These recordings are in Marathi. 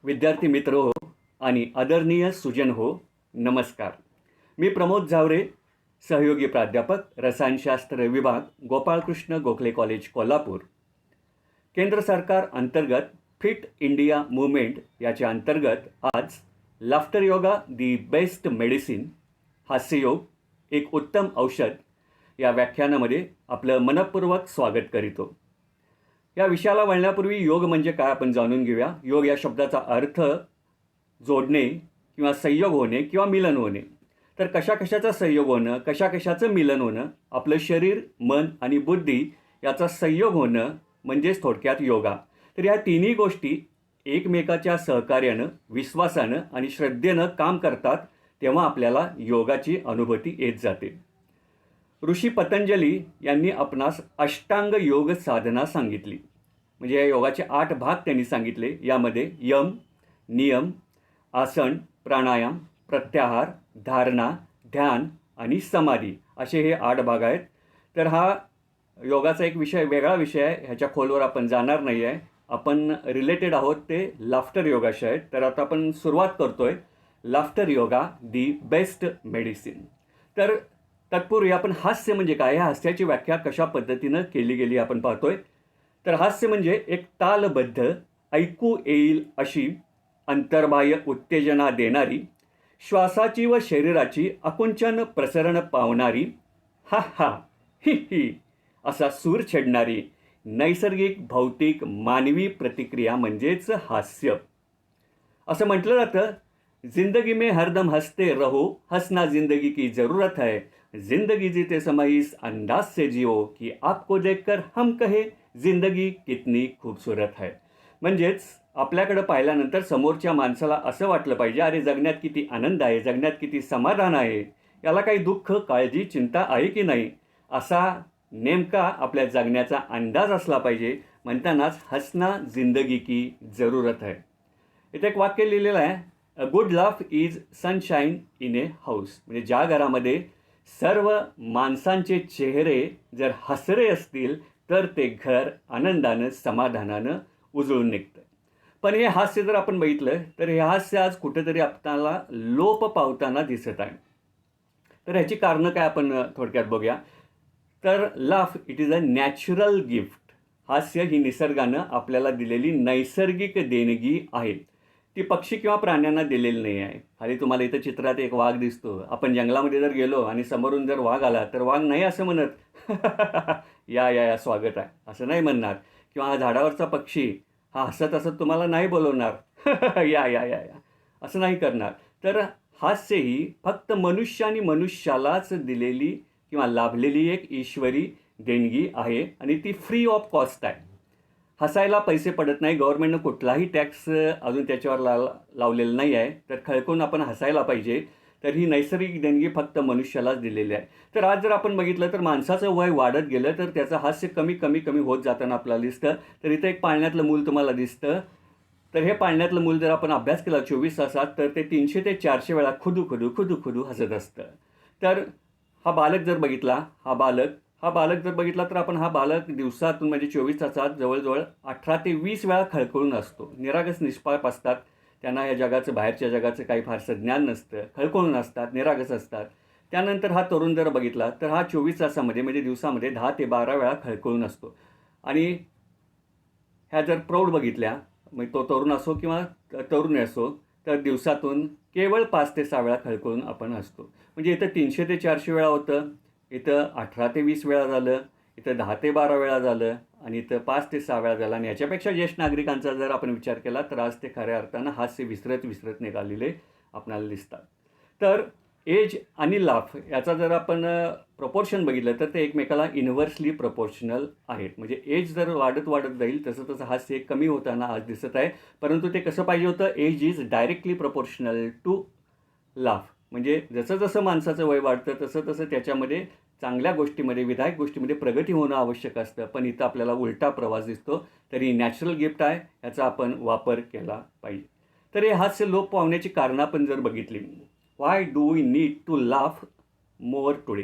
विद्यार्थी मित्र हो आणि आदरणीय सुजन हो, नमस्कार. मी प्रमोद झावरे, सहयोगी प्राध्यापक, रसायनशास्त्र विभाग, गोपाळकृष्ण गोखले कॉलेज, कोल्हापूर. केंद्र सरकार अंतर्गत फिट इंडिया मूवमेंट याच्या अंतर्गत आज laughter yoga the best medicine, हास्ययोग एक उत्तम औषध या व्याख्यानामध्ये आपलं मनपूर्वक स्वागत करीतो. या विषयाला वळण्यापूर्वी योग म्हणजे काय आपण जाणून घेऊया. योग या शब्दाचा अर्थ जोडणे किंवा संयोग होणे किंवा मिलन होणे. तर कशाकशाचा संयोग होणं, कशाकशाचं मिलन होणं, आपलं शरीर, मन आणि बुद्धी याचा संयोग होणं म्हणजेच थोडक्यात योगा. तर या तिन्ही गोष्टी एकमेकाच्या सहकार्यानं, विश्वासानं आणि श्रद्धेनं काम करतात, तेव्हा आपल्याला योगाची अनुभूती येत जाते. ऋषी पतंजली यांनी आपणास अष्टांग योग साधना सांगितली. म्हणजे या योगाचे 8 भाग त्यांनी सांगितले. यामध्ये यम, नियम, आसन, प्राणायाम, प्रत्याहार, धारणा, ध्यान आणि समाधी असे हे 8 भाग आहेत. तर हा योगाचा एक वेगळा विषय आहे. ह्याच्या खोलवर आपण जाणार नाही आहे. आपण रिलेटेड आहोत ते लाफ्टर योगाशी आहेत. तर आता आपण सुरुवात करतोय laughter yoga the best medicine. तर तत्पूर्वी आपण हास्य म्हणजे काय, ह्या हास्याची व्याख्या कशा पद्धतीनं केली गेली आपण पाहतोय. तर हास्य म्हणजे एक तालबद्ध, ऐकू येईल अशी अंतर्बाह्य उत्तेजना देणारी, श्वासाची व शरीराची आकुंचन प्रसरण पावणारी, हा हा ही ही असा सूर छेडणारी नैसर्गिक भौतिक मानवी प्रतिक्रिया म्हणजेच हास्य. असं म्हटलं जातं, जिंदगी में हरदम हंसते रहो, हंसना जिंदगी की ज़रूरत है, जिंदगी जीते समय इस अंदाज से जियो की आपको देखकर हम कहे जिंदगी कितनी खूबसूरत है. म्हणजेच आपल्याकडं पाहिल्यानंतर समोरच्या माणसाला असं वाटलं पाहिजे, अरे जगण्यात किती आनंद आहे, जगण्यात किती समाधान आहे, याला काही दुःख, काळजी, चिंता आहे की नाही, असा नेमका आपल्या जगण्याचा अंदाज असला पाहिजे. म्हणतानाच हसना जिंदगी की जरूरत है. इथे एक वाक्य लिहिलेलं आहे, a good laugh is sunshine in A house. म्हणजे ज्या घरामध्ये सर्व माणसांचे चेहरे जर हसरे असतील तर ते घर आनंदानं, समाधानानं उजळून निघतं. पण हे हास्य जर आपण बघितलं तर हे हास्य आज कुठेतरी आपल्याला लोप पावताना दिसत आहे. तर ह्याची कारणं काय आपण थोडक्यात बघूया. तर laugh it is a natural gift. हास्य ही निसर्गानं आपल्याला दिलेली नैसर्गिक देणगी आहे. ती पक्षी किंवा प्राण्यांना दिलेली नाही आहे. खाली तुम्हाला इथं चित्रात एक वाघ दिसतो. आपण जंगलामध्ये जर गेलो आणि समोरून जर वाघ आला तर वाघ नाही असं म्हणत या या या स्वागत आहे असं नाही म्हणणार. किंवा हा झाडावरचा पक्षी हा हसत हसत तुम्हाला नाही बोलवणार या या या या असं नाही करणार. तर हास्य ही फक्त मनुष्याने मनुष्यालाच दिलेली किंवा लाभलेली एक ईश्वरी देणगी आहे आणि ती फ्री ऑफ कॉस्ट आहे. हसायला पैसे पडत नाही. गव्हर्नमेंटनं कुठलाही टॅक्स अजून त्याच्यावर लावलेला नाही आहे. तर खळकून आपण हसायला पाहिजे. तर ही नैसर्गिक देणगी फक्त मनुष्यालाच दिलेली आहे. तर आज जर आपण बघितलं तर माणसाचं वय वाढत गेलं तर त्याचं हास्य कमी कमी कमी होत जाताना आपल्याला दिसतं. तर इथं एक पाळण्यातलं मूल तुम्हाला दिसतं. तर हे पाळण्यातलं मूल जर आपण अभ्यास केला 24 तासात तर ते 300 ते 400 वेळा खुदू खुदू खुदू खुदू हसत असतं. तर हा बालक जर बघितला, हा बालक जर बघितला तर आपण हा बालक दिवसातून म्हणजे 24 तासात जवळजवळ 18 ते 20 वेळा खळखळून असतो. निरागस निष्पाप असतात. त्यांना या जगाचं, बाहेरच्या जगाचं काही फारसं ज्ञान नसतं. खळखळून असतात, निरागस असतात. त्यानंतर हा तरुण जर बघितला तर हा 24 तासामध्ये म्हणजे दिवसामध्ये 10 ते 12 वेळा खळखळून असतो. आणि ह्या जर प्रौढ बघितल्या, म्हणजे तो तरुण असो किंवा तरुणी असो, तर दिवसातून केवळ 5 ते 6 वेळा खळखळून आपण असतो. म्हणजे इथं 300 ते 400 वेळा होतं, इथं 18 ते 20 वेळा झालं, इथं 10 ते 12 वेळा झालं आणि इथं 5 ते 6 वेळा झालं. आणि याच्यापेक्षा ज्येष्ठ नागरिकांचा जर आपण विचार केला तर आज ते खऱ्या अर्थानं हास्य विसरत निघालेले आपल्याला दिसतात. तर एज आणि लाफ याचा जर आपण प्रपोर्शन बघितलं तर ते एकमेकाला इन्व्हर्सली प्रपोर्शनल आहेत. म्हणजे एज जर वाढत वाढत जाईल तसं तसं हास्य कमी होताना आज दिसत आहे. परंतु ते कसं पाहिजे होतं, age is directly proportional to laugh. म्हणजे जसं जसं माणसाचं वय वाढतं तसं तसं त्याच्यामध्ये चांगल्या गोष्टीमध्ये, विधायक गोष्टीमध्ये प्रगती होणं आवश्यक असतं. पण इथं आपल्याला उलटा प्रवास दिसतो. तर ही नॅचरल गिफ्ट आहे, याचा आपण वापर केला पाहिजे. तर हे हास्य लोप पावण्याची कारणं आपण जर बघितली, why do we need to laugh more today,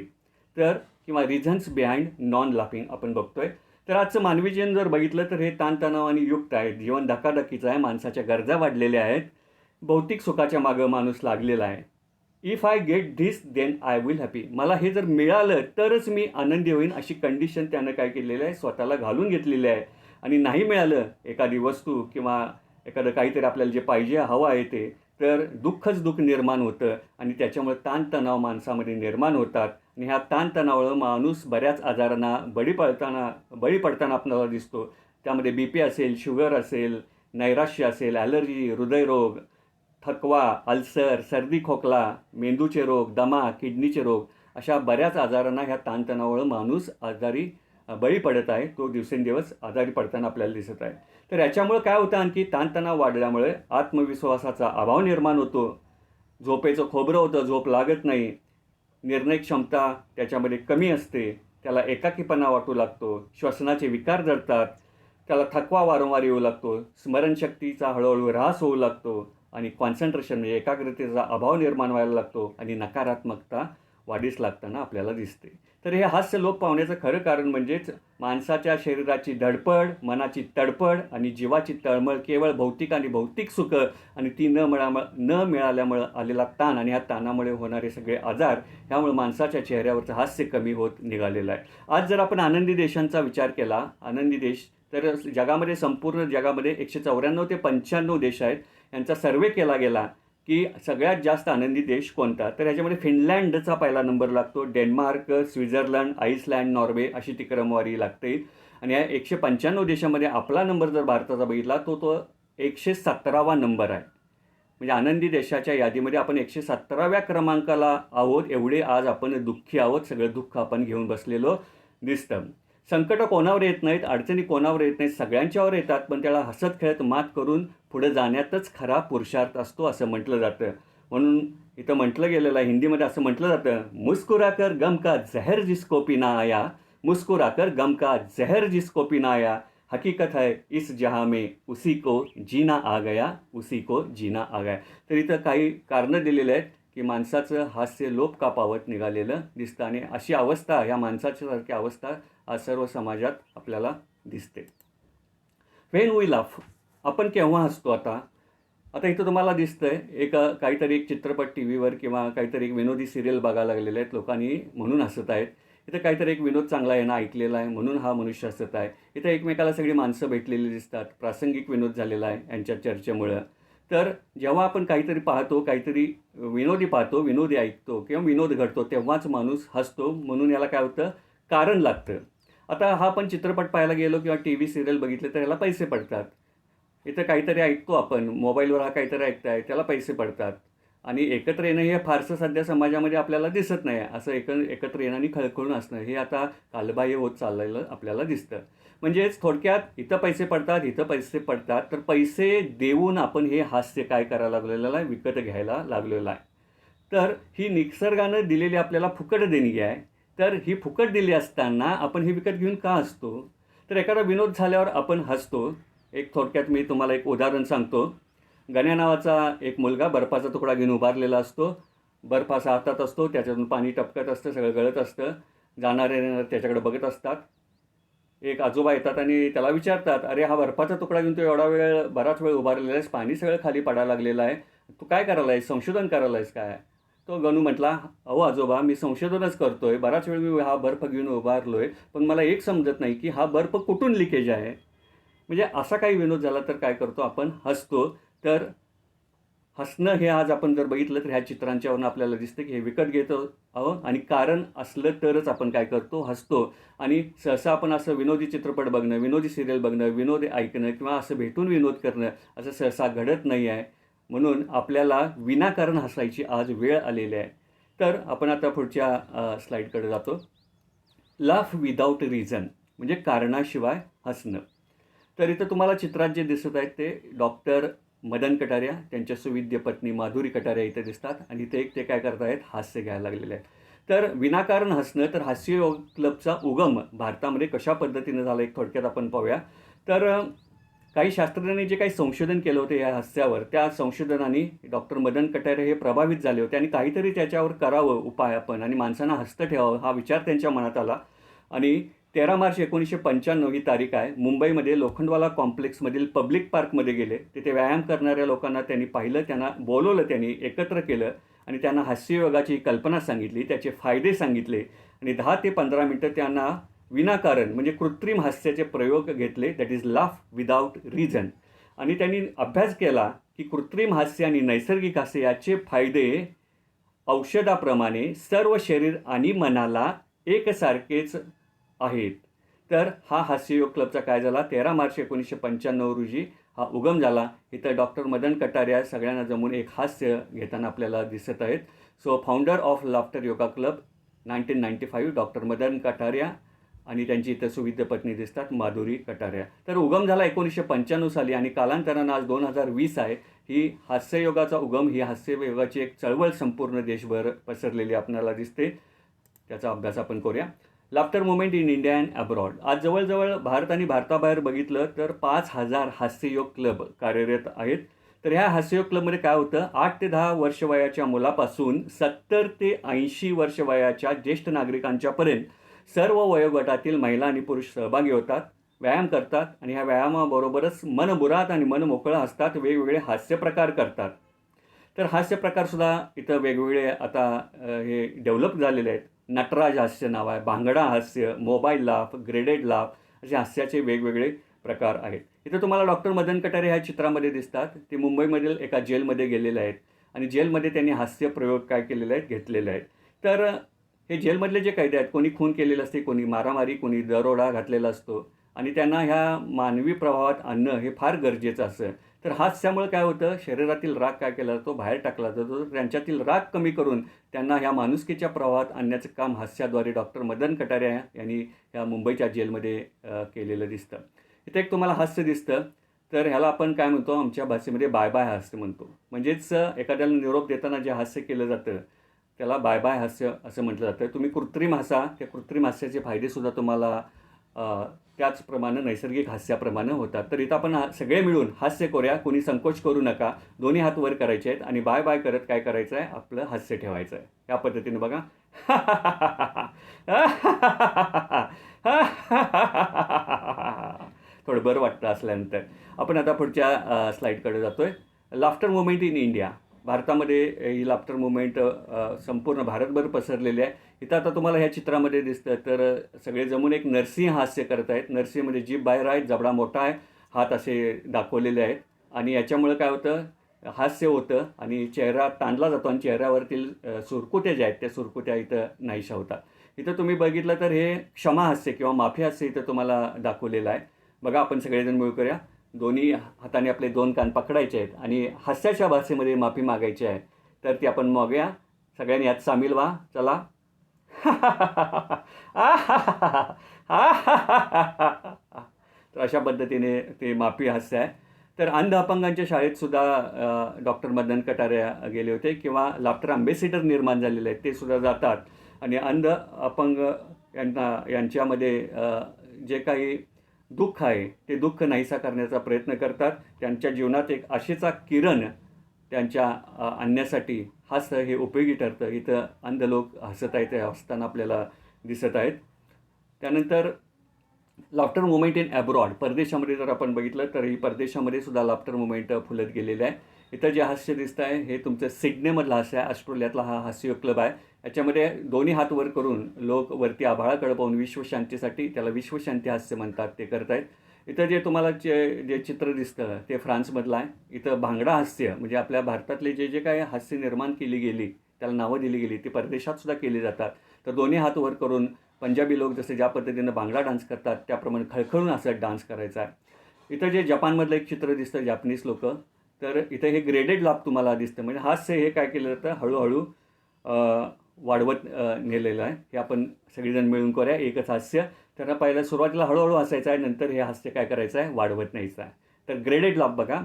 तर किंवा रिझन्स बिहाइंड नॉन लाफिंग आपण बघतोय. तर आजचं मानवी जीवन जर बघितलं तर हे ताणतणावाने युक्त आहे. जीवन धकाधकीचं आहे. माणसाच्या गरजा वाढलेल्या आहेत. भौतिक सुखाच्या मागं माणूस लागलेला आहे. If I get this then I will happy. मला हे जर मिळालं तरच मी आनंदी होईन, अशी कंडिशन त्यानं काय केलेलं आहे, स्वतःला घालून घेतलेली आहे. आणि नाही मिळालं एखादी वस्तू किंवा एखादं काहीतरी आपल्याला जे पाहिजे हवं आहे ते, तर दुःखच दुःख निर्माण होतं आणि त्याच्यामुळे ताणतणाव माणसामध्ये निर्माण होतात. आणि ह्या ताणतणावामुळे माणूस बऱ्याच आजारांना बळी पडताना आपल्याला दिसतो. त्यामध्ये BP असेल, शुगर असेल, नैराश्य असेल, ॲलर्जी, हृदयरोग, थकवा, अल्सर, सर्दी खोकला, मेंदूचे रोग, दमा, किडनीचे रोग, अशा बऱ्याच आजारांना ह्या ताणतणावामुळे माणूस आजारी बळी पडत आहे. तो दिवसेंदिवस आजारी पडताना आपल्याला दिसत आहे. तर याच्यामुळं काय होतं, आणखी ताणतणाव वाढल्यामुळे आत्मविश्वासाचा अभाव निर्माण होतो. झोपेचं खोबरं होतं, झोप लागत नाही. निर्णय क्षमता त्याच्यामध्ये कमी असते. त्याला एकाकीपणा वाटू लागतो. श्वसनाचे विकार जडतात. त्याला थकवा वारंवार येऊ लागतो. स्मरणशक्तीचा हळूहळू ऱ्हास होऊ लागतो आणि कॉन्सन्ट्रेशन म्हणजे एकाग्रतेचा अभाव निर्माण व्हायला लागतो आणि नकारात्मकता वाढीस लागताना आपल्याला दिसते. तर हे हास्य लोप पावण्याचं खरं कारण म्हणजेच माणसाच्या शरीराची धडपड, मनाची तडफड आणि जीवाची तळमळ केवळ भौतिक आणि भौतिक सुखं आणि ती न मिळाल्यामुळं आलेला ताण आणि ह्या ताणामुळे होणारे सगळे आजार, ह्यामुळे माणसाच्या चेहऱ्यावरचं हास्य कमी होत निघालेलं आहे. आज जर आपण आनंदी देशांचा विचार केला, आनंदी देश, तर जगामध्ये संपूर्ण जगामध्ये 194 ते 95 देश आहेत. यांचा सर्वे केला गेला की सगळ्यात जास्त आनंदी देश कोणता, तर ह्याच्यामध्ये फिनलँडचा पहिला नंबर लागतो. डेन्मार्क, स्वित्झर्लंड, आईसलँड, नॉर्वे अशी ती क्रमवारी लागते. आणि या 195 देशामध्ये आपला नंबर जर भारताचा बघितला तो 117वा नंबर आहे. म्हणजे आनंदी देशाच्या यादीमध्ये आपण 117व्या क्रमांकाला आहोत. एवढे आज आपण दुःखी आहोत. सगळं दुःख आपण घेऊन बसलेलो दिसतं. संकट कोणावर येत नाहीत, अडचणी कोणावर येत नाहीत, सगळ्यांच्यावर येतात. पण त्याला हसत खेळत मात करून पुढे जाण्यातच खरा पुरुषार्थ असतो असं म्हटलं जातं. म्हणून इथं म्हटलं गेलेलं आहे, हिंदीमध्ये असं म्हटलं जातं, मुस्कुराकर गम का जहर जिसको पीना आया, मुस्कुराकर गम का जहर जिसको पीना आया, हकीकत है इस जहां में उसी को जीना आ गया, उसी को जीना आ गया. तर इथं काही कारणं दिलेली आहेत की माणसाचं हास्य लोप का पावत निघालेलं दिसतं. आणि अशी अवस्था, ह्या माणसाच्यासारखी अवस्था आज सर्व समाजात आपल्याला दिसते. व्हेन वी लाफ, आपण केव्हा हसतो? आता इथं तुम्हाला दिसतंय काहीतरी एक चित्रपट टीव्हीवर किंवा काहीतरी एक विनोदी सिरियल बघायला लागलेले आहेत. लोकांनी म्हणून हसत आहेत. इथं काहीतरी एक विनोद चांगला आहे ना, ऐकलेला आहे म्हणून हा मनुष्य हसत आहे. इथं एकमेकाला सगळी माणसं भेटलेली दिसतात. प्रासंगिक विनोद झालेला आहे यांच्या चर्चेमुळं. तर जेव्हा आपण काहीतरी पाहतो, काहीतरी विनोदी पाहतो, विनोदी ऐकतो किंवा विनोद घडतो, तेव्हाच माणूस हसतो. म्हणून याला काय होतं, कारण लागतं. आता हा आपण चित्रपट पाहायला गेलो किंवा TV सिरियल बघितले तर याला पैसे पडतात. इथं काहीतरी ऐकतो आपण, मोबाईलवर हा काहीतरी ऐकताय, त्याला पैसे पडतात. आणि एकत्र येणं हे फारसं सध्या समाजामध्ये आपल्याला दिसत नाही. असं एकत्र येणं आणि खळखळून असणं हे आता कालबाह्य होत चाललेलं आपल्याला दिसतं. म्हणजेच थोडक्यात इथं पैसे पडतात, इथं पैसे पडतात. तर पैसे देऊन आपण हे हास्य काय करायला लागलेलं आहे, विकत घ्यायला लागलेलं आहे. तर ही निसर्गानं दिलेली आपल्याला फुकट देणगी आहे. तर ही फुकट दिली असताना आपण ही विकत घेऊन का हसतो? तर एखादा विनोद झाल्यावर आपण हसतो. एक थोडक्यात मी तुम्हाला एक उदाहरण सांगतो. गण्या नावाचा एक मुलगा बर्फाचा तुकडा घेऊन उभारलेला असतो. बर्फ असा हातात असतो, त्याच्यातून पाणी टपकत असतं, सगळं गळत असतं. जाणारे त्याच्याकडे बघत असतात. एक आजोबा येतात आणि त्याला विचारतात, अरे हा बर्फाचा तुकडा घेऊन तू बराच वेळ उभारलेला आहेस, पाणी सगळं खाली पडायला लागलेलं आहे, तू काय करायला आहेस, संशोधन करायला आहेस काय? तो गणू म्हटला, अहो आजोबा, मी संशोधनच करतोय, बराच वेळ मी हा बर्फ घेऊन उभारलो आहे, पण मला एक समजत नाही की हा बर्फ कुठून लिकेज आहे. म्हणजे असा काही विनोद झाला तर काय करतो आपण, हसतो. तर हसणं हे आज आपण जर बघितलं तर ह्या चित्रांच्यावरून आपल्याला दिसतं की हे विकत घेतो आहोत आणि कारण असलं तरच आपण काय करतो, हसतो. आणि सहसा आपण असं विनोदी चित्रपट बघणं, विनोदी सिरियल बघणं, विनोद ऐकणं किंवा असं भेटून विनोद करणं असं सहसा घडत नाही आहे. म्हणून आपल्याला विनाकारण हसायची आज वेळ आलेली आहे. तर आपण आता पुढच्या स्लाईडकडे जातो. लाफ विदाऊट रिझन म्हणजे कारणाशिवाय हसणं. तर इथं तुम्हाला चित्रात जे दिसत आहेत ते डॉक्टर मदन कटारिया, त्यांच्या सुविद्य पत्नी माधुरी कटारिया इथे दिसतात. आणि इथे ते काय करत आहेत, हास्य घ्यायला लागलेले आहेत. तर विनाकारण हसणं, तर हास्य योग क्लबचा उगम भारतामध्ये कशा पद्धतीनं झाला एक थोडक्यात आपण पाहूया. तर काही शास्त्रज्ञांनी जे काही संशोधन केलं होतं या हास्यावर, त्या संशोधनाने डॉक्टर मदन कटारिया हे प्रभावित झाले होते आणि काहीतरी त्याच्यावर करावं उपाय आपण आणि माणसांना हसतं ठेवावं हा विचार त्यांच्या मनात आला. आणि 13 मार्च 1995 ही तारीख आहे. मुंबईमध्ये लोखंडवाला कॉम्प्लेक्समधील पब्लिक पार्कमध्ये गेले. तिथे व्यायाम करणाऱ्या लोकांना त्यांनी पाहिलं, त्यांना बोलवलं, त्यांनी एकत्र केलं आणि त्यांना हास्ययोगाची कल्पना सांगितली, त्याचे फायदे सांगितले आणि 10 ते 15 मिनटं त्यांना विनाकारण म्हणजे कृत्रिम हास्याचे प्रयोग घेतले, that is laugh without reason. आणि त्यांनी अभ्यास केला की कृत्रिम हास्य आणि नैसर्गिक हास्य याचे फायदे औषधाप्रमाणे सर्व शरीर आणि मनाला एकसारखेच आहेत. तर हा हास्ययोग क्लबचा काय झाला, 13 मार्च 1995 रोजी हा उगम झाला. इथं डॉक्टर मदन कटारिया सगळ्यांना जमून एक हास्य घेताना आपल्याला दिसत आहेत. So founder of laughter yoga club 1995 doctor Madan Kataria आणि त्यांची इथं सुविद्य पत्नी दिसतात माधुरी कटारिया. तर उगम झाला 1995 साली आणि कालांतरानं आज 2020 आहे. ही हास्ययोगाचा उगम, ही हास्ययोगाची एक चळवळ संपूर्ण देशभर पसरलेली आपल्याला दिसते. त्याचा अभ्यास आपण करूया. Laughter movement in India and abroad. आज जवळजवळ भारत आणि भारताबाहेर बघितलं तर 5,000 हास्ययोग क्लब कार्यरत आहेत. तर ह्या हास्ययोग क्लबमध्ये काय होतं, 8 ते 10 वर्ष वयाच्या मुलापासून 70 ते 80 वर्ष वयाच्या ज्येष्ठ नागरिकांच्यापर्यंत सर्व वयोगटातील महिला आणि पुरुष सहभागी होतात, व्यायाम करतात आणि ह्या व्यायामाबरोबरच मनमुराद आणि मनमोकळं असतात, वेगवेगळे हास्यप्रकार करतात. तर हास्यप्रकारसुद्धा इथं वेगवेगळे आता हे डेव्हलप झालेले आहेत. नटराज हास्य नाव आहे, भांगडा हास्य, मोबाईल लाफ, ग्रेडेड लाफ असे हास्याचे वेगवेगळे प्रकार आहेत. इथं तुम्हाला डॉक्टर मदन कटारे ह्या चित्रामध्ये दिसतात. ते मुंबईमधील एका जेलमध्ये गेलेले आहेत आणि जेलमध्ये त्यांनी हास्य प्रयोग काय केलेले आहेत, घेतलेले आहेत. तर हे जेलमधले जे कैदी आहेत, कोणी खून केलेलं असते, कोणी मारामारी, कोणी दरोडा घातलेला असतो आणि त्यांना ह्या मानवी प्रवाहात आणणं हे फार गरजेचं असतं. तर हास्यामुळे काय होतं, शरीरातील राग काय केला जातो, बाहेर टाकला जातो. त्यांच्यातील राग कमी करून त्यांना ह्या माणुसकीच्या प्रवाहात आणण्याचं काम हास्याद्वारे डॉक्टर मदन कटारिया यांनी ह्या मुंबईच्या जेलमध्ये केलेलं दिसतं. इथे एक तुम्हाला हास्य दिसतं. तर ह्याला आपण काय म्हणतो, आमच्या भाषेमध्ये बाय बाय हास्य म्हणतो. म्हणजेच एखाद्याला निरोप देताना जे हास्य केलं जातं त्याला बाय बाय हास्य असं म्हटलं जातं. तुम्ही कृत्रिम हसा, त्या कृत्रिम हास्याचे फायदेसुद्धा तुम्हाला त्याचप्रमाणे नैसर्गिक हास्याप्रमाणे होतात. तर इथं आपण सगळे मिळून हास्य करूया, कोणी संकोच करू नका. दोन्ही हात वर करायचे आहेत आणि बाय बाय करत काय करायचं आहे, आपलं हास्य ठेवायचं आहे. या पद्धतीने बघा. थोडं बरं वाटतं असल्यानंतर. आपण आता पुढच्या स्लाईडकडे जातो आहे. Laughter movement in India. भारतामध्ये ही लाफ्टर मुवमेंट संपूर्ण भारतभर पसरलेली आहे. इथं आता तुम्हाला ह्या चित्रामध्ये दिसतं तर सगळे जमून एक नरसिंह हास्य करत आहेत. नरसिंह म्हणजे जीभ बाहेर आहे, जबडा मोठा आहे, हात असे दाखवलेले आहेत आणि याच्यामुळं काय होतं, हास्य होतं आणि चेहरा ताणला जातो आणि चेहऱ्यावरतील सुरकुत्या ज्या आहेत त्या सुरकुत्या इथं नाहीशा होतात. इथं तुम्ही बघितलं तर हे क्षमा हास्य किंवा माफी हास्य इथं तुम्हाला दाखवलेलं आहे. बघा, आपण सगळेजण मिळू करूया. दोन्ही हाताने आपले 2 कान पकडायचे आहेत आणि हास्याच्या भाषेमध्ये माफी मागायची आहे. तर ती आपण मागूया. सगळ्यांनी यात सामील व्हा. चला. तर अशा पद्धतीने ते माफी हास्य आहे. तर अंध अपंगांच्या शाळेतसुद्धा डॉक्टर मदन कटारिया गेले होते किंवा लाफ्टर अँबॅसिडर निर्माण झालेले आहेत, ते सुद्धा जातात आणि अंध अपंग यांच्यामध्ये जे काही दुःख आहे ते दुःख नाहीसा करण्याचा प्रयत्न करतात. त्यांच्या जीवनात एक आशेचा किरण त्यांच्या आणण्यासाठी हास्य हे उपयोगी ठरतं. इथं अंध लोक हसत आहेत, हसताना आपल्याला दिसत आहेत. त्यानंतर लाफ्टर मुवमेंट इन अब्रॉड. परदेशामध्ये जर आपण बघितलं तर ही परदेशामध्ये सुद्धा लाफ्टर मुवमेंट फुलत गेलेलं आहे. इथं जे हास्य दिसतं आहे हे तुमचं सिडनेमधलं हास्य आहे. ऑस्ट्रेलियातला हा हास्य क्लब आहे. याच्यामध्ये दोन्ही हात वर करून लोक वरती आभाळाकडे पाहून विश्वशांतीसाठी, त्याला विश्वशांती हास्य म्हणतात, ते करत आहेत. इथं जे तुम्हाला जे चित्र दिसतं ते फ्रान्समधलं आहे. इथं भांगडा हास्य म्हणजे आपल्या भारतातले जे काही हास्य निर्माण केली गेली, त्याला नावं दिली गेली, ती परदेशातसुद्धा केली जातात. तर दोन्ही हात वर करून पंजाबी लोक जसे ज्या पद्धतीनं भांगडा डान्स करतात त्याप्रमाणे खळखळून असं डान्स करायचा आहे. इथं जे जपानमधलं एक चित्र दिसतं, जापनीज लोक. तर इथं हे ग्रेडेड लाभ तुम्हाला दिसतं. म्हणजे हास्य हे काय केलं जातं, हळूहळू वाढवत नेलेलं आहे. हे आपण सगळेजण मिळून करूया. एकच हास्य. तर पहिल्या सुरुवातीला हळूहळू हसायचं आहे, नंतर हे हास्य काय करायचं आहे, वाढवत न्यायचं आहे. तर ग्रेडेड लाभ बघा.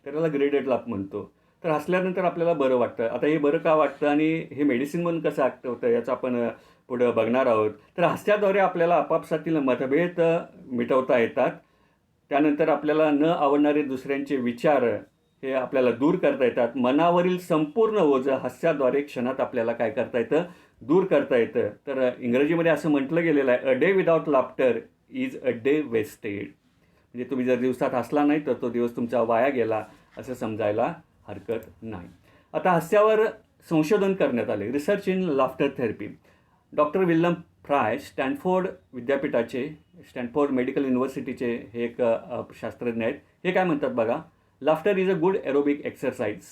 तर त्याला ग्रेडेड लाभ म्हणतो. तर हसल्यानंतर आपल्याला बरं वाटतं. आता हे बरं का वाटतं आणि हे मेडिसिन म्हणून कसं ॲक्ट होतं याचं आपण पुढं बघणार आहोत. तर हास्याद्वारे आपल्याला आपापसातील मतभेद मिटवता येतात. त्यानंतर आपल्याला न आवडणारे दुसऱ्यांचे विचार हे आपल्याला दूर करता येतात. मनावरील संपूर्ण ओझं हास्याद्वारे क्षणात आपल्याला काय करता येतं, दूर करता येतं. तर इंग्रजीमध्ये असं म्हटलं गेलेलं आहे, a day without laughter is a day wasted. म्हणजे तुम्ही जर दिवसात हसला नाही तर तो दिवस तुमचा वाया गेला असं समजायला हरकत नाही. आता हास्यावर संशोधन करण्यात आले. Research in laughter therapy. Doctor William Fry Stanford विद्यापीठाचे, स्टॅनफोर्ड मेडिकल युनिव्हर्सिटीचे हे एक शास्त्रज्ञ आहेत. हे काय म्हणतात बघा, laughter is a good aerobic exercise.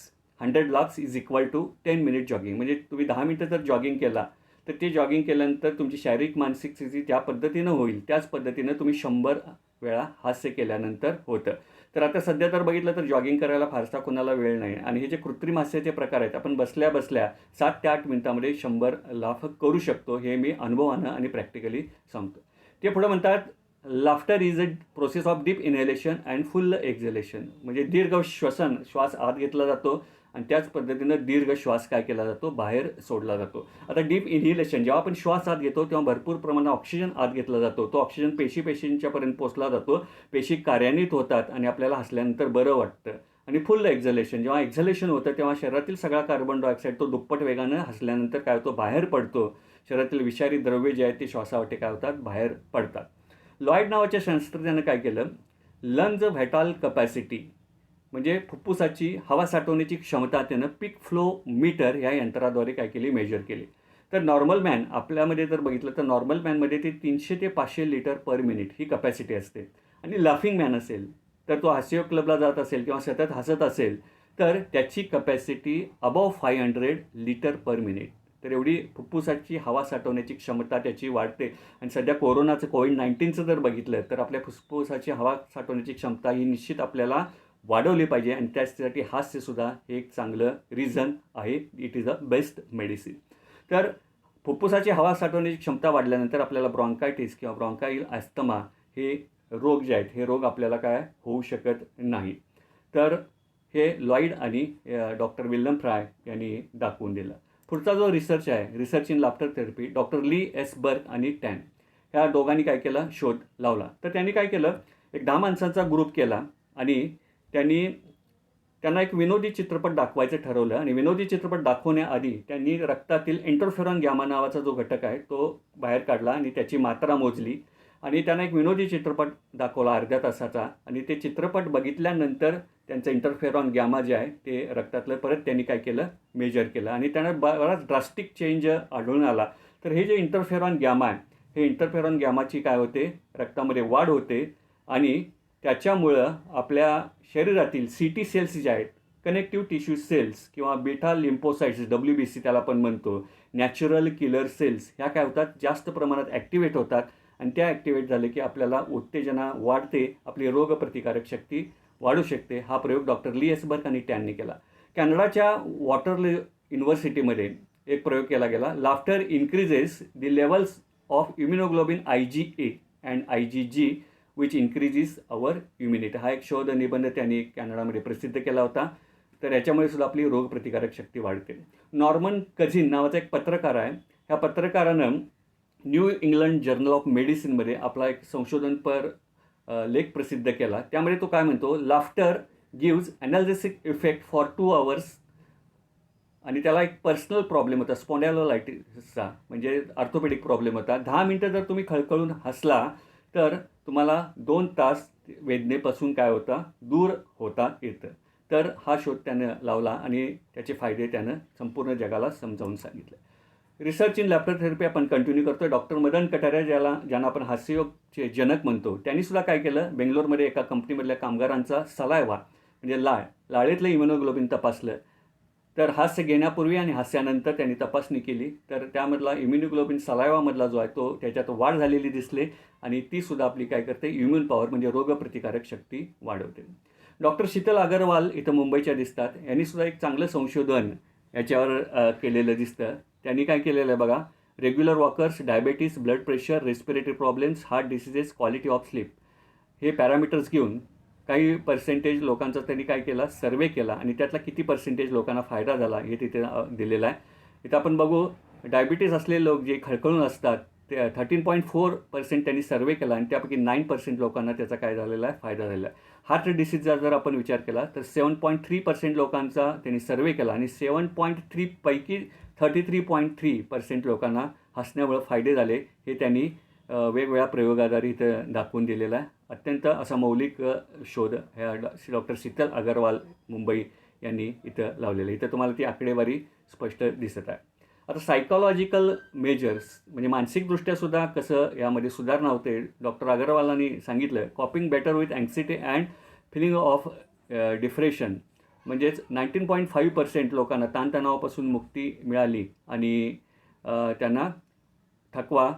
100 laughs is equal to 10 minute jogging. म्हणजे तुम्ही 10 मिनिटं जर जॉगिंग केला तर ते जॉगिंग केल्यानंतर तुमची शारीरिक मानसिक स्थिती त्या पद्धतीनं होईल, त्याच पद्धतीनं तुम्ही 100 वेळा हास्य केल्यानंतर होतं. तर आता सध्या तर बघितलं तर जॉगिंग करायला फारसा कोणाला वेळ नाही आणि हे जे कृत्रिम हास्याचे प्रकार आहेत, आपण बसल्या बसल्या 7 ते 8 मिनिटामध्ये 100 लाफ करू शकतो. हे मी अनुभवानं आणि प्रॅक्टिकली सांगतो. ते पुढे म्हणतात, laughter is a process of deep inhalation and full exhalation. म्हणजे दीर्घ श्वसन, श्वास आत घेतला जातो आणि त्याच पद्धतीनं दीर्घ श्वास काय केला जातो, बाहेर सोडला जातो. आता डीप इनहेलेशन, जेव्हा आपण श्वास आत घेतो तेव्हा भरपूर प्रमाणात ऑक्सिजन आत घेतला जातो. तो ऑक्सिजन पेशींच्यापर्यंत पोचला जातो, पेशी कार्यान्वित होतात आणि आपल्याला हसल्यानंतर बरं वाटतं. आणि फुल एक्झलेशन, जेव्हा एक्झलेशन होतं तेव्हा शरीरातील सगळा कार्बन डायऑक्साईड तो दुप्पट वेगानं हसल्यानंतर काय होतो, बाहेर पडतो. शरीरातील विषारी द्रव्ये जे आहेत ते श्वासावाटे काय होतात, बाहेर पडतात. लॉयड नावाच्या शास्त्रज्ञानं काय केलं, लंग्ज व्हायटल कपॅसिटी म्हणजे फुफ्फुसाची हवा साठवण्याची क्षमता त्यानं पीक फ्लो मीटर या यंत्राद्वारे काय केली, मेजर केली. तर नॉर्मल मॅन, आपल्यामध्ये जर बघितलं तर नॉर्मल मॅनमध्ये ते 300 ते 500 लिटर पर मिनिट ही कपॅसिटी असते. आणि लाफिंग मॅन असेल तर तो हास्य क्लबला जात असेल किंवा सतत हसत असेल तर त्याची capacity above 500 litre per minute. तर एवढी फुफ्फुसाची हवा साठवण्याची क्षमता त्याची वाढते. आणि सध्या कोविड-19चं जर बघितलं तर आपल्या फुफ्फुसाची हवा साठवण्याची क्षमता ही निश्चित आपल्याला वाढवली पाहिजे आणि त्यासाठी हास्यसुद्धा हे एक चांगलं रिझन आहे. It is a best medicine. तर फुफ्फुसाची हवा साठवण्याची क्षमता वाढल्यानंतर आपल्याला ब्रॉन्कायटिस किंवा ब्रॉन्काईल अस्थमा हे रोग जे आहेत, हे रोग आपल्याला काय होऊ शकत नाही. तर हे लॉईड आणि डॉक्टर विल्यम फ्राय यांनी दाखवून दिलं. पुढचा जो रिसर्च आहे, research in laughter therapy, doctor Lee S Berk आणि टॅन ह्या दोघांनी काय केलं, शोध लावला. तर त्यांनी काय केलं, एक 10 माणसांचा ग्रुप केला आणि त्यांना एक विनोदी चित्रपट दाखवायचं ठरवलं. आणि विनोदी चित्रपट दाखवण्याआधी त्यांनी रक्तातील इंटरफेरॉन गॅमा नावाचा जो घटक आहे तो बाहेर काढला आणि त्याची मात्रा मोजली आणि त्यांना एक विनोदी चित्रपट दाखवला अर्ध्या तासाचा. आणि ते चित्रपट बघितल्यानंतर त्यांचं इंटरफेरॉन गॅमा जे आहे ते रक्तातलं परत त्यांनी काय केलं, मेजर केलं आणि त्यांना बराच ड्रास्टिक चेंज आढळून आला. तर हे जे इंटरफेरॉन गॅमा आहे, हे इंटरफेरॉन गॅमाची काय होते, रक्तामध्ये वाढ होते आणि त्याच्यामुळं आपल्या शरीरातील CT सेल्स ज्या आहेत, कनेक्टिव्ह टिश्यू सेल्स किंवा बीटा लिम्फोसाइट्स, WBC त्याला आपण म्हणतो, नॅचरल किलर सेल्स, ह्या काय होतात, जास्त प्रमाणात ॲक्टिवेट होतात आणि त्या ॲक्टिवेट झाले की आपल्याला उत्तेजना वाढते, आपली रोगप्रतिकारक शक्ती वाढू शकते. हा प्रयोग डॉक्टर ली एस बर्क आणि टॅनने केला. कॅनडाच्या वॉटरलू युनिव्हर्सिटीमध्ये एक प्रयोग केला गेला. Laughter increases the levels of immunoglobin IgA and IgG which increases our immunity. हा एक शोध निबंध त्यांनी कॅनडामध्ये प्रसिद्ध केला होता. तर याच्यामुळे सुद्धा आपली रोगप्रतिकारक शक्ती वाढते. नॉर्मन कझिन नावाचा एक पत्रकार आहे. ह्या पत्रकारानं न्यू इंग्लंड जर्नल ऑफ मेडिसिनमध्ये आपला एक संशोधनपर लेख प्रसिद्ध केला. त्यामध्ये तो काय म्हणतो, laughter gives ॲनाल्जेसिक effect for 2 hours. आणि त्याला एक पर्सनल प्रॉब्लेम होता, स्पॉन्डायलोलायटिसचा, म्हणजे ऑर्थोपेडिक प्रॉब्लेम होता. 10 मिनटं जर तुम्ही खळखळून हसला तर तुम्हाला 2 तास वेदनेपासून काय होता, दूर होता येतं. तर हा शोध त्यानं लावला आणि त्याचे फायदे त्यानं संपूर्ण जगाला समजावून सांगितले. रिसर्च इन लाफ्टर थेरपी आपण कंटिन्यू करतो. डॉक्टर मदन कटारिया, ज्यांना आपण हास्ययोगचे जनक म्हणतो, त्यांनीसुद्धा काय केलं, बेंगलोरमध्ये एका कंपनीमधल्या कामगारांचा सलायवा म्हणजे लाळेतलं इम्युनोग्लोबिन तपासलं. तर हास्य घेण्यापूर्वी आणि हास्यानंतर त्यांनी तपासणी केली. तर त्यामधला इम्युनोग्लोबिन सलायवामधला जो आहे तो त्याच्यात वाढ झालेली दिसली आणि तीसुद्धा आपली काय करते, इम्युन पॉवर म्हणजे रोगप्रतिकारक शक्ती वाढवते. डॉक्टर शीतल अगरवाल इथं मुंबईच्या दिसतात. यांनीसुद्धा एक चांगलं संशोधन याच्यावर केलेलं दिसतं. त्यांनी काय केलेलं आहे बघा, regular walkers, diabetes, blood pressure, respiratory problems, heart diseases, quality of sleep हे पॅरामीटर्स घेऊन काही पर्सेंटेज लोकांचा त्यांनी काय केला, सर्वे केला आणि त्यातला किती पर्सेंटेज लोकांना फायदा झाला हे तिथे दिलेलं आहे. इथं आपण बघू, डायबिटीस असलेले लोक जे खळखळून असतात ते 13.4% त्यांनी सर्वे केला आणि त्यापैकी 9% लोकांना त्याचा काय झालेला आहे, फायदा झालेला आहे. हार्ट डिसीजचा जर आपण विचार केला तर 7.3% लोकांचा त्यांनी सर्वे केला आणि 7.3 पैकी 33.3% लोकांना हसण्यामुळे फायदे झाले हे त्यांनी वेगवेगळ्या प्रयोगाद्वारे इथं दाखवून दिलेला आहे. अत्यंत असा मौलिक शोध ह्या डॉक्टर शीतल अगरवाल मुंबई यांनी इथं लावलेलं आहे. इथं तुम्हाला ती आकडेवारी स्पष्ट दिसत आहे. आता सायकॉलॉजिकल मेजर्स म्हणजे मानसिकदृष्ट्यासुद्धा कसं यामध्ये सुधारणा होते डॉक्टर अगरवालांनी सांगितलं. Coping better with anxiety and feeling of depression म्हणजेच 19.5% लोकांना ताणतणावापासून मुक्ती मिळाली आणि त्यांना थकवा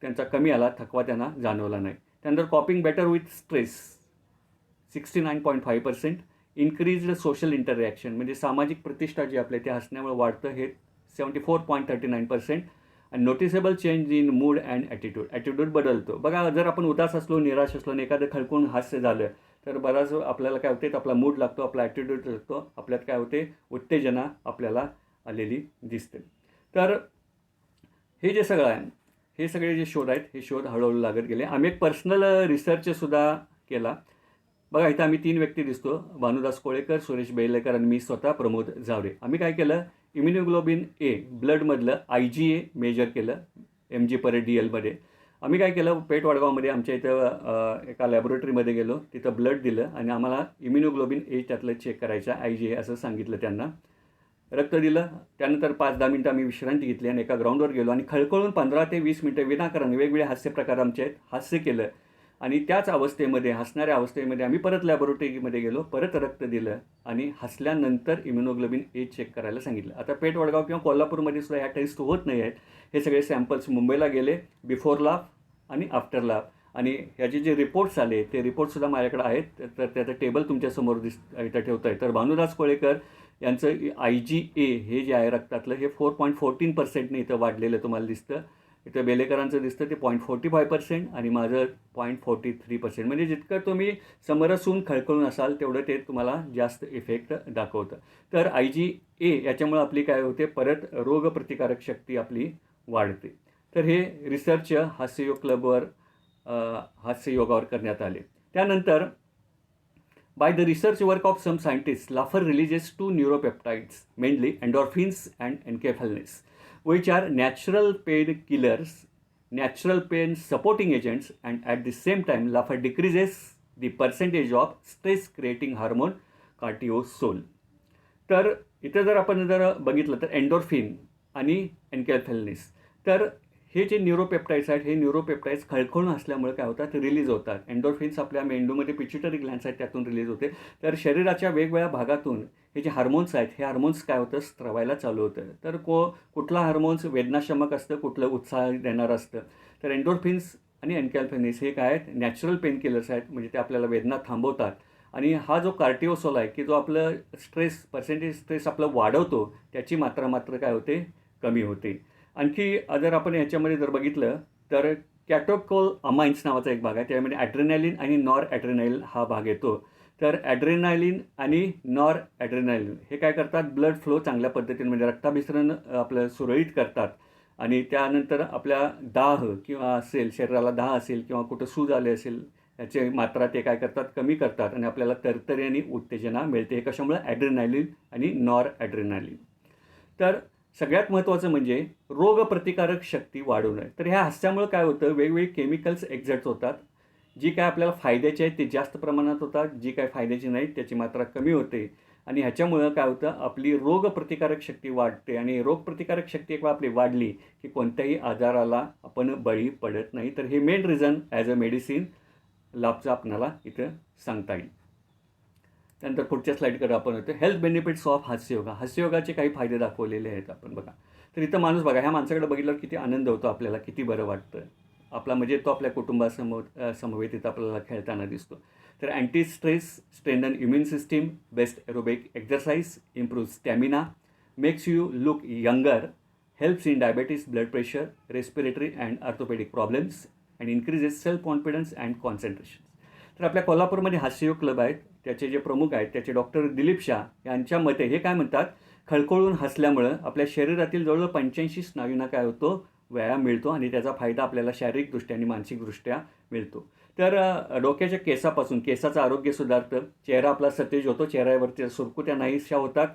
त्यांचा कमी आला, थकवा त्यांना जाणवला नाही. त्यानंतर कॉपिंग better with stress 69.5%. Increased social interaction म्हणजे सामाजिक प्रतिष्ठा जी आपल्या ते हसण्यामुळे वाढतं हे 74.39%. आणि noticeable change in mood and attitude बदलतो. बघा जर आपण उदास असलो, निराश असलो आणि एखादं खळकून हास्य झालं तर बराच आपल्याला काय होते, आपला मूड लागतो, आपला ॲटिट्यूड लागतो, आपल्यात काय होते, उत्तेजना आपल्याला आलेली दिसते. तर हे जे सगळं आहे, हे सगळे जे शोध आहेत हे शोध हळूहळू लागत गेले. आम्ही एक पर्सनल रिसर्चसुद्धा केला. बघा इथं आम्ही 3 व्यक्ती दिसतो, भानुदास कोळेकर, सुरेश बेलेकर आणि मी स्वतः प्रमोद झावरे. आम्ही काय केलं, इम्युनोग्लोबिन ए ब्लडमधलं IgA मेजर केलं mg/dlमध्ये. आम्ही काय केलं, पेठ वडगावमध्ये आमच्या इथं एका लॅबोरेटरीमध्ये गेलो, तिथं ब्लड दिलं आणि आम्हाला इम्युनोग्लोबिन ए त्यातलं चेक करायचं IgA असं सांगितलं त्यांना. रक्त दिलं. त्यानंतर 5-10 मिनटं आम्ही विश्रांती घेतली आणि एका ग्राउंडवर गेलो आणि खळखळून 15 ते 20 मिनटं विनाकारण वेगवेगळे हास्य प्रकार आमचे आहेत, हास्य केलं आणि त्याच अवस्थेमध्ये, हसणाऱ्या अवस्थेमध्ये आम्ही परत लॅबोरेटरीमध्ये गेलो, परत रक्त दिलं आणि हसल्यानंतर इम्युनोग्लोबिन ए चेक करायला सांगितलं. आता पेठ वडगाव किंवा कोल्हापूरमध्ये सुद्धा ह्या टेस्ट होत नाही आहेत. हे सगळे सॅम्पल्स मुंबईला गेले, बिफोर लाफ आणि आफ्टर लाफ, आणि ह्याचे जे रिपोर्ट्स आले ते रिपोर्टसुद्धा माझ्याकडे आहेत. तर त्याचं टेबल तुमच्यासमोर इथं ठेवतं आहे. तर भानुदास कोळेकर यांचं IgA हे जे आहे रक्तातलं हे 4.14%ने इथं वाढलेलं तुम्हाला दिसतं. इथं बेलेकरांचं दिसतं ते 0.45% आणि माझं 0.43%. म्हणजे जितकं तुम्ही समरसून खळखळून असाल तेवढं ते तुम्हाला जास्त इफेक्ट दाखवतं. तर IgA याच्यामुळे आपली काय होते, परत रोगप्रतिकारक शक्ती आपली वाढते. तर हे रिसर्च हास्ययोग क्लबवर हास्ययोगावर करण्यात आले. त्यानंतर by the research work of some scientists, laughter releases 2 neuropeptides, mainly endorphins and enkephalins, which are natural pain killers, natural pain supporting agents, and at the same time, laughter decreases the percentage of stress-creating hormone cortisol. तर इथं जर आपण बघितलं तर एन्डोर्फिन आणि एन्केफॅलिन्स, तर हे जे न्यूरोपेप्टाईड्स आहेत हे न्यूरोपेप्टाईड्स खळखळून असल्यामुळे काय होतात, रिलीज होतात. एन्डोर्फिन्स आपल्या मेंदूमध्ये पिट्युटरी ग्लँड्स आहेत त्यातून रिलीज होते. तर शरीराच्या वेगवेगळ्या भागातून हे जे हार्मोन्स आहेत हे हार्मोन्स काय होतं, स्त्रवायला चालू होतं. तर कुठला हार्मोन्स वेदनाशमक असतं, कुठलं उत्साह देणारं असतं. तर एन्डोर्फिन्स आणि एन्केफॅलिन्स हे काय आहेत, नॅचरल पेन किलर्स आहेत, म्हणजे ते आपल्याला वेदना थांबवतात. आणि हा जो कार्टिओसोल आहे की जो आपलं स्ट्रेस आपलं वाढवतो त्याची मात्र काय होते, कमी होते. आणखी जर आपण याच्यामध्ये जर बघितलं तर कॅटोकोलअमाइन्स नावाचा एक भाग आहे, त्यामध्ये ॲड्रेनालिन आणि नॉर ॲड्रेनालिन हा भाग येतो. तर ॲड्रेनालिन आणि नॉर ॲड्रेनालिन हे काय करतात, ब्लड फ्लो चांगल्या पद्धतीने म्हणजे रक्ताभिसरण आपलं सुरळीत करतात आणि त्यानंतर आपल्या दाह किंवा असेल, शरीराला दाह असेल किंवा कुठं सूज आले असेल याची मात्रा ते काय करतात, कमी करतात आणि आपल्याला तरतरी आणि उत्तेजना मिळते. हे कशामुळे, ॲड्रेनालिन आणि नॉर ॲड्रेनालिन. तर सगळ्यात महत्त्वाचं म्हणजे रोगप्रतिकारक शक्ती वाढवणं. तर ह्या हास्यामुळे काय होतं, वेगवेगळे केमिकल्स एक्झर्ट होतात. जी काय आपल्याला फायद्याची आहेत ते जास्त प्रमाणात होतात, जी काय फायद्याची नाहीत त्याची मात्रा कमी होते आणि ह्याच्यामुळं काय होतं, आपली रोगप्रतिकारक शक्ती वाढते आणि रोगप्रतिकारक शक्ती एकदा आपली वाढली की कोणत्याही आजाराला आपण बळी पडत नाही. तर हे main reason as a medicine लाभचं आपल्याला इथं सांगता येईल. त्यानंतर पुढच्या स्लाईडकडे आपण होतो, हेल्थ बेनिफिट्स ऑफ हास्ययोगा. हास्ययोगाचे काही फायदे दाखवलेले आहेत आपण. बघा तर इथं माणूस बघा, ह्या माणसाकडे बघितल्यावर किती आनंद होतो आपल्याला, किती बरं वाटतं आपला, म्हणजे तो आपल्या समवेत इथं आपल्याला खेळताना दिसतो. तर anti stress, strengthen immune system, best aerobic exercise, improve stamina, makes you look younger, helps in diabetes, blood pressure, respiratory and orthopaedic problems and increases self confidence and concentration. तर आपल्या कोल्हापूरमध्ये हास्ययोग क्लब आहेत, त्याचे जे प्रमुख आहेत त्याचे डॉक्टर दिलीप शाह यांच्या मते हे काय म्हणतात, खळखळून हसल्यामुळं आपल्या शरीरातील जवळजवळ 85 स्नायूंना काय होतो, व्यायाम मिळतो आणि त्याचा फायदा आपल्याला शारीरिकदृष्ट्या आणि मानसिकदृष्ट्या मिळतो. तर डोक्याच्या केसापासून केसाचं आरोग्य सुधारतं, चेहरा आपला सतेज होतो, चेहऱ्यावरच्या सुरकुत्या नाहीशा होतात.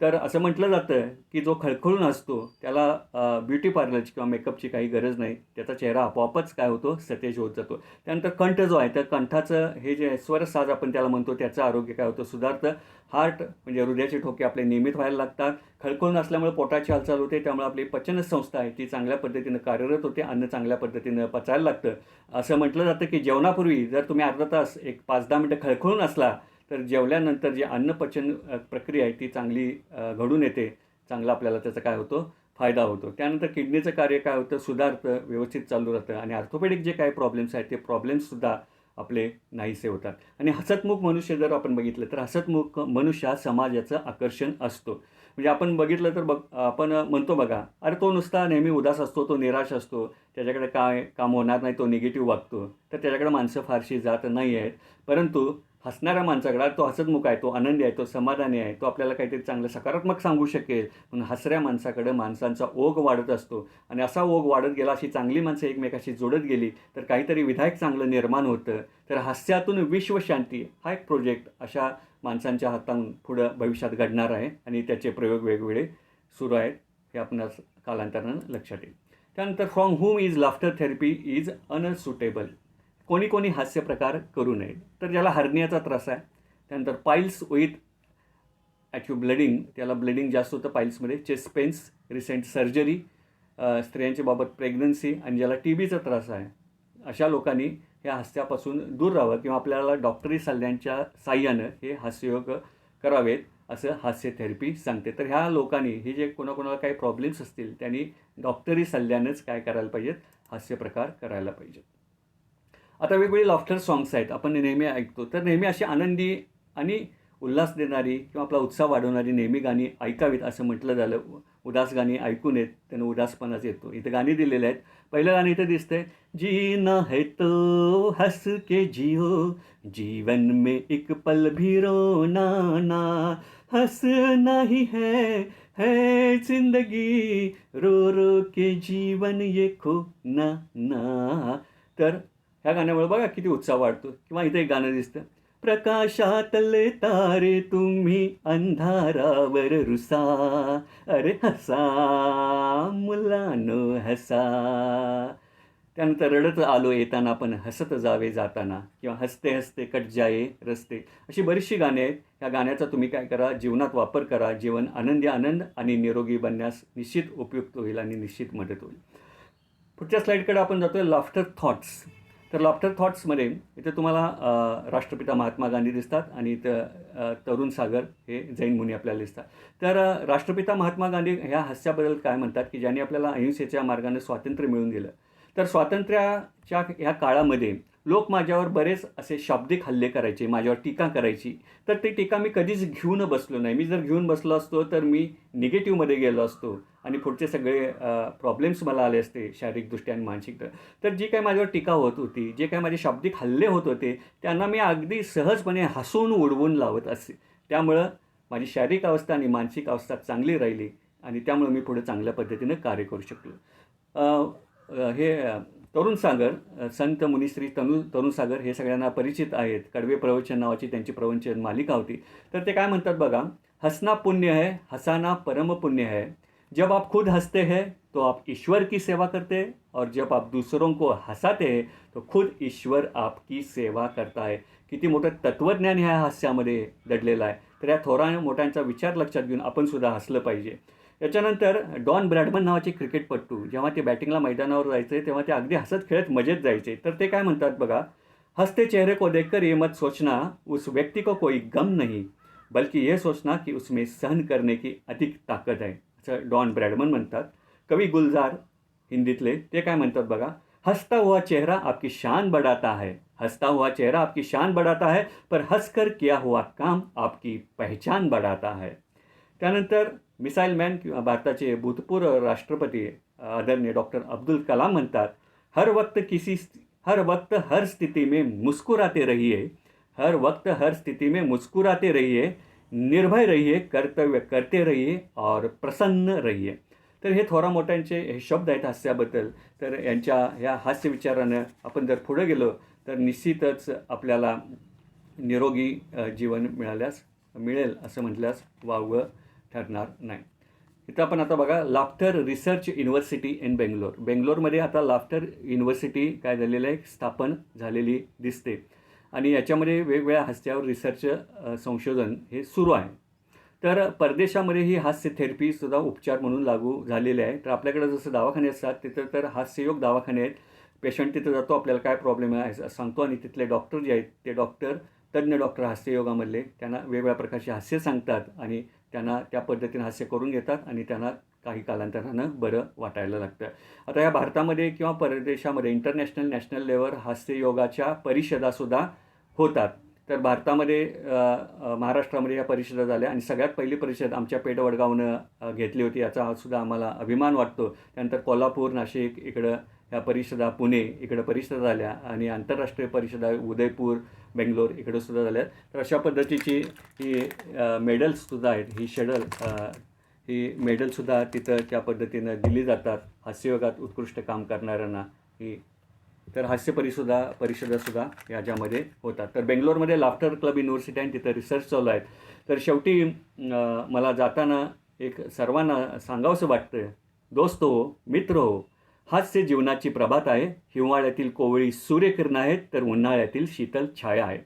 तर असं म्हटलं जातं की जो खळखळून असतो त्याला ब्युटी पार्लरची किंवा मेकअपची काही गरज नाही. त्याचा चेहरा आपोआपच काय होतो, सतेज होत जातो. त्यानंतर कंठ जो आहे, त्या कंठाचं हे जे स्वरसाज आपण त्याला म्हणतो, त्याचं आरोग्य काय होतं, सुधारतं. हार्ट म्हणजे हृदयाचे ठोके आपले नियमित व्हायला लागतात. खळखळून असल्यामुळे पोटाची हालचाल होते, त्यामुळे आपली पचनसंस्था आहे ती चांगल्या पद्धतीनं कार्यरत होते, अन्न चांगल्या पद्धतीनं पचायला लागतं. असं म्हटलं जातं की जेवणापूर्वी जर तुम्ही अर्धा तास एक 5-10 मिनटं खळखळून असला तर जेवल्यानंतर जी अन्नपचन प्रक्रिया आहे ती चांगली घडून येते. चांगला आपल्याला त्याचा काय होतो, फायदा होतो. त्यानंतर किडनीचं कार्य काय होतं, सुधारतं, व्यवस्थित चालू राहतं आणि ऑर्थोपेडिक जे काही प्रॉब्लेम्स आहेत ते प्रॉब्लेम्ससुद्धा आपले नाहीसे होतात. आणि हसतमुख मनुष्य जर आपण बघितलं तर हसतमुख मनुष्य हा समाजाचं आकर्षण असतो. म्हणजे आपण बघितलं तर आपण म्हणतो बघा, अरे तो नुसता नेहमी उदास असतो, तो निराश असतो, त्याच्याकडे काय काम होणार नाही, तो निगेटिव्ह वागतो. तर त्याच्याकडे माणसं फारशी जात नाही आहेत. परंतु हसणाऱ्या माणसाकडे तो हसतमुख आहे, तो आनंदी आहे, तो समाधानी आहे, तो आपल्याला काहीतरी चांगलं सकारात्मक सांगू शकेल. म्हणून हसऱ्या माणसाकडे माणसांचा ओघ वाढत असतो आणि असा ओघ वाढत गेला, अशी चांगली माणसं एकमेकाशी जोडत गेली तर काहीतरी विधायक चांगलं निर्माण होतं. तर हास्यातून विश्वशांती हा एक प्रोजेक्ट अशा माणसांच्या हातातून पुढं भविष्यात घडणार आहे आणि त्याचे प्रयोग वेगवेगळे सुरू आहेत, हे आपणास कालांतरानं लक्षात येईल. त्यानंतर from hmm is laughter therapy is unsuitable. कोणी कोणी हास्य प्रकार करू नये. तर ज्याला हर्नियाचा त्रास आहे, त्यानंतर पाईल्स विथ ॲक्च्युअल ब्लडिंग, त्याला ब्लिडिंग जास्त होतं पाईल्समध्ये, चेस्ट पेन्स, रिसेंट सर्जरी, स्त्रियांच्या बाबत प्रेग्नन्सी आणि ज्याला TBचा त्रास आहे, अशा लोकांनी ह्या हास्यापासून दूर राहावं किंवा आपल्याला डॉक्टरी सल्ल्यांच्या साहाय्यानं हे हास्ययोग करावेत असं हास्य थेरपी सांगते. तर ह्या लोकांनी हे जे कोणाकोणाला काही प्रॉब्लेम्स असतील त्यांनी डॉक्टरी सल्ल्यानंच काय करायला पाहिजेत, हास्य प्रकार करायला पाहिजेत. आता वेगवेगळे लाफ्टर सॉंग्स आहेत, आपण नेहमी ऐकतो. तर नेहमी अशी आनंदी आणि उल्हास देणारी किंवा आपला उत्साह वाढवणारी नेहमी गाणी ऐकावीत असं म्हटलं झालं. उदास गाणी ऐकू नयेत, त्यानं उदासपणाच येतो. इथं गाणी दिलेली आहेत. पहिलं गाणं इथं दिसतंय, जीना है तो हंस के जियो, जीवन में एक पल भी रोना ना, हंसना ही है जिंदगी, रो रो के जीवन ये खोना ना. तर ह्या गाण्यामुळे बघा किती उत्साह वाढतो. किंवा इथं एक गाणं दिसतं, प्रकाशातले तारे तुम्ही अंधारावर रुसा, अरे हसा मुलानो हसा. त्यानंतर रडत आलो येताना पण हसत जावे जाताना, किंवा हसते हसते कट जाये रस्ते. अशी बरीचशी गाणी आहेत. ह्या गाण्याचा तुम्ही काय करा, जीवनात वापर करा. जीवन आनंद आणि निरोगी बनण्यास निश्चित उपयुक्त होईल आणि निश्चित मदत होईल. पुढच्या स्लाईडकडे आपण जातोय, लाफ्टर थॉट्स. तर लाफ्टर थॉट्समध्ये इथं तुम्हाला राष्ट्रपिता महात्मा गांधी दिसतात आणि इथं तरुण सागर हे जैन मुनी आपल्याला दिसतात. तर राष्ट्रपिता महात्मा गांधी ह्या हास्याबद्दल काय म्हणतात की ज्यांनी आपल्याला अहिंसेच्या मार्गाने स्वातंत्र्य मिळवून दिलं. तर स्वातंत्र्याच्या ह्या काळामध्ये लोक माझ्यावर बरेच असे शाब्दिक हल्ले करायचे, माझ्यावर टीका करायची. तर ती टीका मी कधीच घेऊन बसलो नाही. मी जर घेऊन बसलो असतो तर मी निगेटिव्हमध्ये गेलो असतो आणि पुढचे सगळे प्रॉब्लेम्स मला आले असते, शारीरिकदृष्ट्या आणि मानसिकदृष्ट्या. तर जी काही माझ्यावर टीका होत होती, जे काही माझे शाब्दिक हल्ले होत होते, त्यांना मी अगदी सहजपणे हसून उडवून लावत असे. त्यामुळं माझी शारीरिक अवस्था आणि मानसिक अवस्था चांगली राहिली आणि त्यामुळे मी पुढे चांगल्या पद्धतीनं कार्य करू शकलो. हे तरुण सागर, संत मुनिश्री तरुण सागर हे सगळ्यांना परिचित आहेत. कडवे प्रवचन नावाची त्यांची प्रवचन मालिका होती. तर ते काय म्हणतात बघा, हसना पुण्य है, हसाना परम पुण्य है. जब आप खुद हंसते हैं तो आप ईश्वर की सेवा करते हैं, और जब आप दूसरों को हसाते हैं तो खुद ईश्वर आपकी सेवा करता है. किती मोठं तत्त्वज्ञान ह्या हास्यामध्ये दडलेलं आहे. तर या थोरा मोठ्यांचा विचार लक्षात घेऊन आपण सुद्धा हसलं पाहिजे. याच्यानंतर डॉन ब्रॅडमन नावाचे क्रिकेटपटू, जेव्हा ते बॅटिंगला मैदानावर जायचे तेव्हा ते अगदी हसत खेळत मजेत जायचे. तर ते काय म्हणतात बघा, हंसते चेहरे को देखकर ये मत सोचना उस व्यक्ति को कोई गम नहीं, बल्कि ये सोचना कि उसमें सहन करने की अधिक ताकद आहे, असं डॉन ब्रॅडमन म्हणतात. कवी गुलजार हिंदीतले ते काय म्हणतात बघा, हंसता हुआ चेहरा आपकी शान बढ़ाता है, हंसता हुआ चेहरा आपकी शान बढ़ाता है, पर हंसकर किया हुआ काम आपकी पहचान बढ़ाता है. त्यानंतर मिसाईल मॅन किंवा भारताचे भूतपूर्व राष्ट्रपती आदरणीय डॉक्टर अब्दुल कलाम म्हणतात, हर वक्त हर स्थिति में मुस्कुराते रहिए, हर वक्त हर स्थिति में मुस्कुराते रहिए, निर्भय रहिए, कर्तव्य करते रहिए और प्रसन्न रहिए. तर हे थोरा मोठ्यांचे हे शब्द आहेत हास्याबद्दल. तर यांच्या ह्या हास्य विचारानं आपण जर पुढे गेलो तर निश्चितच आपल्याला निरोगी जीवन मिळेल असं म्हटल्यास वावगं ठरणार नाही. इथं आपण आता बघा, laughter research university in Bangalore. बेंगलोरमध्ये आता लाफ्टर युनिव्हर्सिटी काय झालेलं आहे, स्थापन झालेली दिसते आणि याच्यामध्ये वेगवेगळ्या हास्यावर रिसर्च संशोधन हे सुरू आहे. तर परदेशामध्ये ही हास्य थेरपीसुद्धा उपचार म्हणून लागू झालेले आहे. तर आपल्याकडे जसं दवाखाने असतात तिथं तर हास्ययोग दवाखाने आहेत. पेशंट तिथं जातो, आपल्याला काय प्रॉब्लेम आहे सांगतो आणि तिथले डॉक्टर जे आहेत ते तज्ज्ञ डॉक्टर हास्ययोगामधले त्यांना वेगवेगळ्या प्रकारचे हास्य सांगतात आणि त्यांना त्या पद्धतीने हास्य करून घेतात आणि त्यांना काही कालांतरानं बरं वाटायला लागतं. आता या भारतामध्ये किंवा परदेशामध्ये इंटरनॅशनल नॅशनल लेवल हास्ययोगाच्या परिषदासुद्धा होतात. तर भारतामध्ये महाराष्ट्रामध्ये या परिषदा झाल्या आणि सगळ्यात पहिली परिषद आमच्या पेठ वडगावनं घेतली होती, याचा सुद्धा आम्हाला अभिमान वाटतो. त्यानंतर कोल्हापूर, नाशिक इकडं ह्या परिषदा, पुणे इकडं परिषदा झाल्या आणि आंतरराष्ट्रीय परिषदा उदयपूर, बेंगलोर इकडं सुद्धा झाल्या. तर अशा पद्धतीची ही मेडल्ससुद्धा आहेत. ही मेडलसुद्धा तिथं त्या पद्धतीनं दिली जातात हास्ययोगात उत्कृष्ट काम करणाऱ्यांना. तर हास्य परिषदासुद्धा याच्यामध्ये होतात. तर बेंगलोरमध्ये लाफ्टर क्लब युनिव्हर्सिटी आहे, तिथं रिसर्च चालू आहेत. तर शेवटी मला जाताना एक सर्वांना सांगावंसं वाटतं, दोस्तो, मित्र हो, हास्य जीवनाची प्रभात आहे. हिवाळ्यातील कोवळी सूर्यकिरण आहेत तर उन्हाळ्यातील शीतल छाया आहे.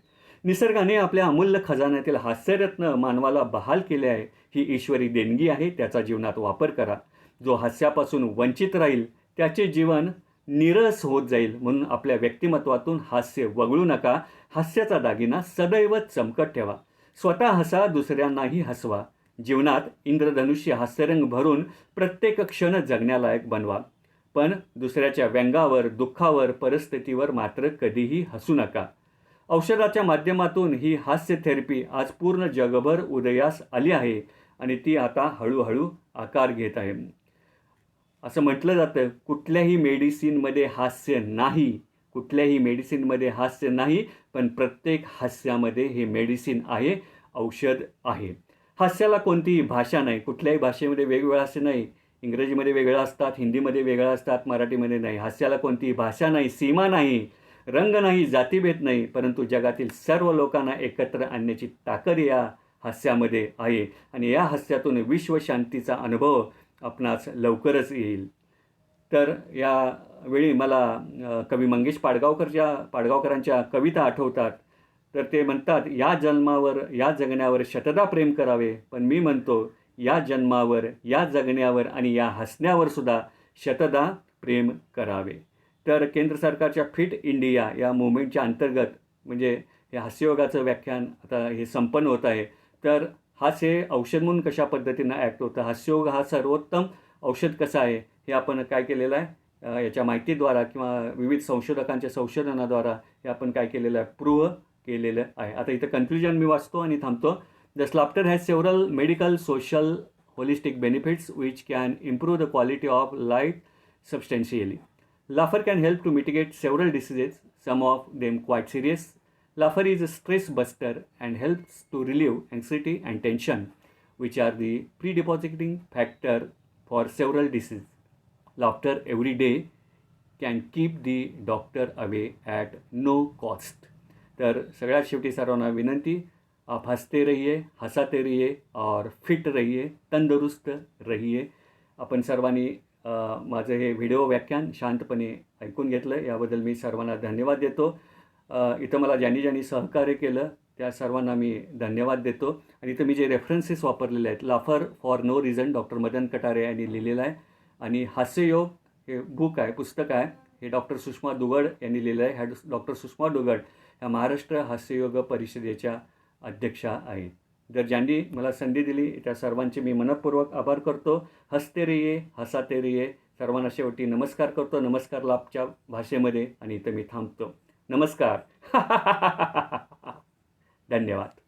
निसर्गाने आपल्या अमूल्य खजान्यातील हास्यरत्न मानवाला बहाल केले आहे. ही ईश्वरी देणगी आहे, त्याचा जीवनात वापर करा. जो हास्यापासून वंचित राहील त्याचे जीवन निरस होत जाईल. म्हणून आपल्या व्यक्तिमत्वातून हास्य वगळू नका. हास्याचा दागिना सदैव चमकत ठेवा. स्वतः हसा, दुसऱ्यांनाही हसवा. जीवनात इंद्रधनुष्य हास्यरंग भरून प्रत्येक क्षण जगण्यालायक बनवा. पण दुसऱ्याच्या व्यंगावर, दुःखावर, परिस्थितीवर मात्र कधीही हसू नका. औषधाच्या माध्यमातून ही हास्य थेरपी आज पूर्ण जगभर उदयास आली आहे आणि ती आता हळूहळू आकार घेत आहे. असं म्हटलं जातं, कुठल्याही मेडिसिनमध्ये हास्य नाही, पण प्रत्येक हास्यामध्ये हे मेडिसिन आहे, औषध आहे. हास्याला कोणतीही भाषा नाही, कुठल्याही भाषेमध्ये वेगवेगळं हास्य नाही. इंग्रजीमध्ये वेगळं असतात, हिंदीमध्ये वेगळं असतात, मराठीमध्ये नाही. हास्याला कोणतीही भाषा नाही, सीमा नाही, रंग नाही, जातीभेद नाही, परंतु जगातील सर्व लोकांना एकत्र आणण्याची ताकद या हास्यामध्ये आहे आणि या हास्यातून विश्वशांतीचा अनुभव आपणास लवकरच येईल. तर यावेळी मला कवी मंगेश पाडगावकरांच्या कविता आठवतात. तर ते म्हणतात, या जगण्यावर शतदा प्रेम करावे, पण मी म्हणतो या जन्मावर, या जगण्यावर आणि या हसण्यावर सुद्धा शतदा प्रेम करावे. तर केंद्र सरकारच्या फिट इंडिया या मुवमेंटच्या अंतर्गत म्हणजे हे हास्ययोगाचं व्याख्यान आता हे संपन्न होत आहे. तर हास्य औषध म्हणून कशा पद्धतीनं ॲक्ट होतं, हास्ययोग हा सर्वोत्तम औषध कसं आहे हे आपण काय केलेलं आहे, याच्या माहितीद्वारा किंवा विविध संशोधकांच्या संशोधनाद्वारा हे आपण काय केलेलं आहे, प्रूव्ह केलेलं आहे. आता इथं कन्क्ल्युजन मी वाचतो आणि थांबतो. Thus, laughter has several medical, social, holistic benefits which can improve the quality of life substantially. Laughter can help to mitigate several diseases, some of them quite serious. Laughter is a stress buster and helps to relieve anxiety and tension, which are the predisposing factor for several diseases. Laughter every day can keep the doctor away at no cost. तर सगळ्यात शेवटी सर्वांना विनंती, आप हंसते रहिए, हंसाते रहिए और फिट रहिए, तंदुरुस्त रहिए. आपण सर्वांनी माझं हे व्हिडिओ व्याख्यान शांतपणे ऐकून घेतलं याबद्दल मी सर्वांना धन्यवाद देतो. इथं मला ज्यांनी सहकार्य केलं त्या सर्वांना मी धन्यवाद देतो. आणि इथं मी जे रेफरन्सेस वापरलेले आहेत, लाफर for no reason doctor Madan Katare यांनी लिहिलेलं आहे आणि हास्ययोग हे बुक आहे, पुस्तक आहे, हे डॉक्टर सुषमा दुगड यांनी लिहिलं आहे. ह्या डॉक्टर सुषमा दुगड ह्या महाराष्ट्र हास्ययोग परिषदेच्या अध्यक्षा आहेत. जर ज्यांनी मला संधी दिली त्या सर्वांचे मी मनपूर्वक आभार करतो. हसते रहिए, हसाते रहिए. सर्वांना शेवटी नमस्कार करतो, नमस्कार लाभच्या भाषेमध्ये, आणि इथं मी थांबतो. नमस्कार. धन्यवाद.